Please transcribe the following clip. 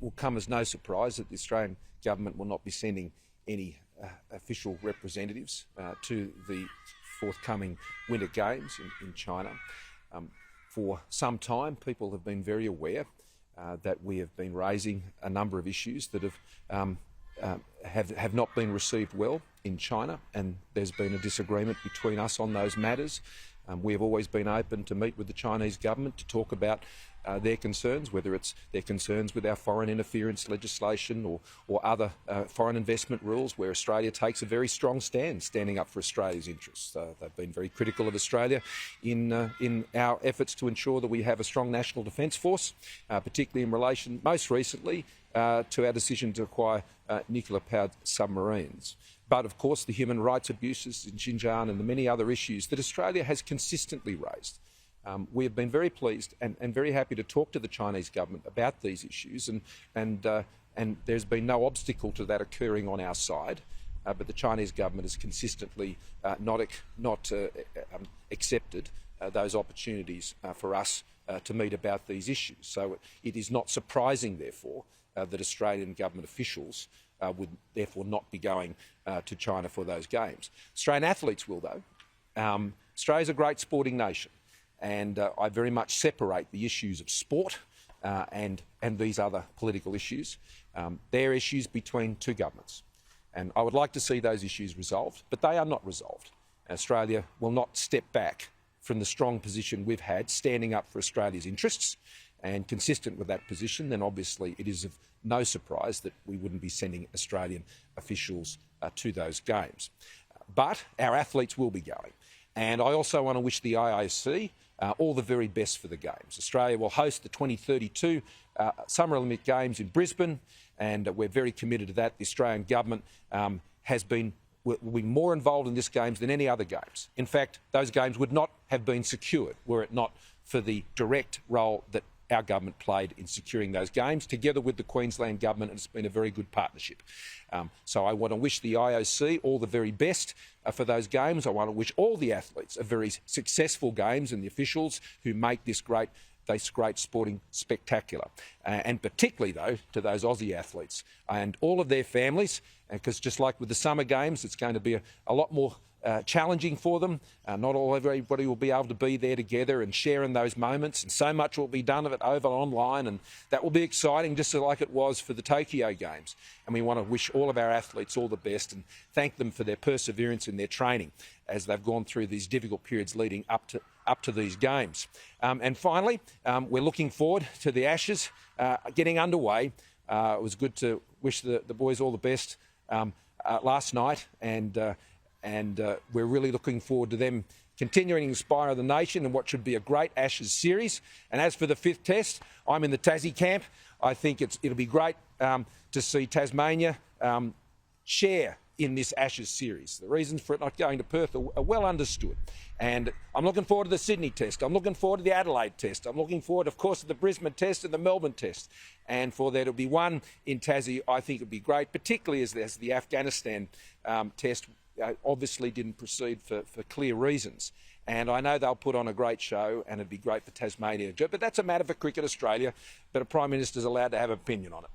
will come as no surprise that the Australian government will not be sending any official representatives to the forthcoming Winter Games in China. For some time, people have been very aware that we have been raising a number of issues that have not been received well in China, and there's been a disagreement between us on those matters. We have always been open to meet with the Chinese government to talk about their concerns, whether it's their concerns with our foreign interference legislation or other foreign investment rules, where Australia takes a very strong stand, standing up for Australia's interests. They've been very critical of Australia in our efforts to ensure that we have a strong national defence force, particularly in relation, most recently, to our decision to acquire nuclear-powered submarines. But, of course, the human rights abuses in Xinjiang and the many other issues that Australia has consistently raised. We have been very pleased and very happy to talk to the Chinese government about these issues, and there's been no obstacle to that occurring on our side. But the Chinese government has consistently not accepted those opportunities for us to meet about these issues. So it is not surprising, therefore, that Australian government officials would therefore not be going to China for those games. Australian athletes will, though. Australia's a great sporting nation, and I very much separate the issues of sport and these other political issues. They're issues between two governments, and I would like to see those issues resolved, but they are not resolved. Australia will not step back from the strong position we've had standing up for Australia's interests, and consistent with that position, then obviously it is of no surprise that we wouldn't be sending Australian officials to those games. But our athletes will be going. And I also want to wish the IOC all the very best for the Games. Australia will host the 2032 Summer Olympic Games in Brisbane, and we're very committed to that. The Australian government will be more involved in this Games than any other Games. In fact, those Games would not have been secured were it not for the direct role that our government played in securing those games, together with the Queensland government, and it's been a very good partnership. So I want to wish the IOC all the very best for those games. I want to wish all the athletes a very successful games, and the officials who make this great sporting spectacular. And particularly, though, to those Aussie athletes and all of their families, because just like with the Summer Games, it's going to be a lot more challenging for them. Not everybody will be able to be there together and share in those moments, and so much will be done of it over online, and that will be exciting, just like it was for the Tokyo Games. And we want to wish all of our athletes all the best and thank them for their perseverance in their training as they've gone through these difficult periods leading up to these games. And finally, we're looking forward to the Ashes getting underway. It was good to wish the boys all the best last night, and we're really looking forward to them continuing to inspire the nation in what should be a great Ashes series. And as for the fifth test, I'm in the Tassie camp. I think it'll be great to see Tasmania share in this Ashes series. The reasons for it not going to Perth are well understood. And I'm looking forward to the Sydney test. I'm looking forward to the Adelaide test. I'm looking forward, of course, to the Brisbane test and the Melbourne test. And for there to be one in Tassie, I think it'd be great, particularly as the Afghanistan test obviously didn't proceed for clear reasons. And I know they'll put on a great show, and it'd be great for Tasmania. But that's a matter for Cricket Australia, but a Prime Minister's allowed to have an opinion on it.